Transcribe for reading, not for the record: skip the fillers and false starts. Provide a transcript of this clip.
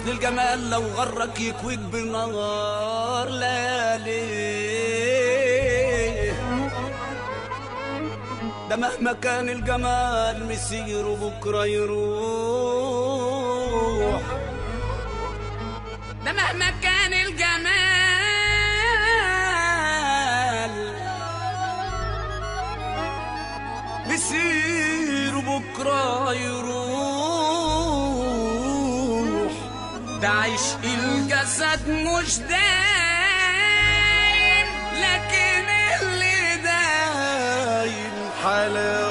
اصل الجمال لو غرك يكويك بالنهار ليالي، ده مهما كان الجمال مسير وبكره يروح، ده مهما كان الجمال مسير وبكره يروح، ده عشق الجسد مش دايم، لكن اللي دايم حلاوة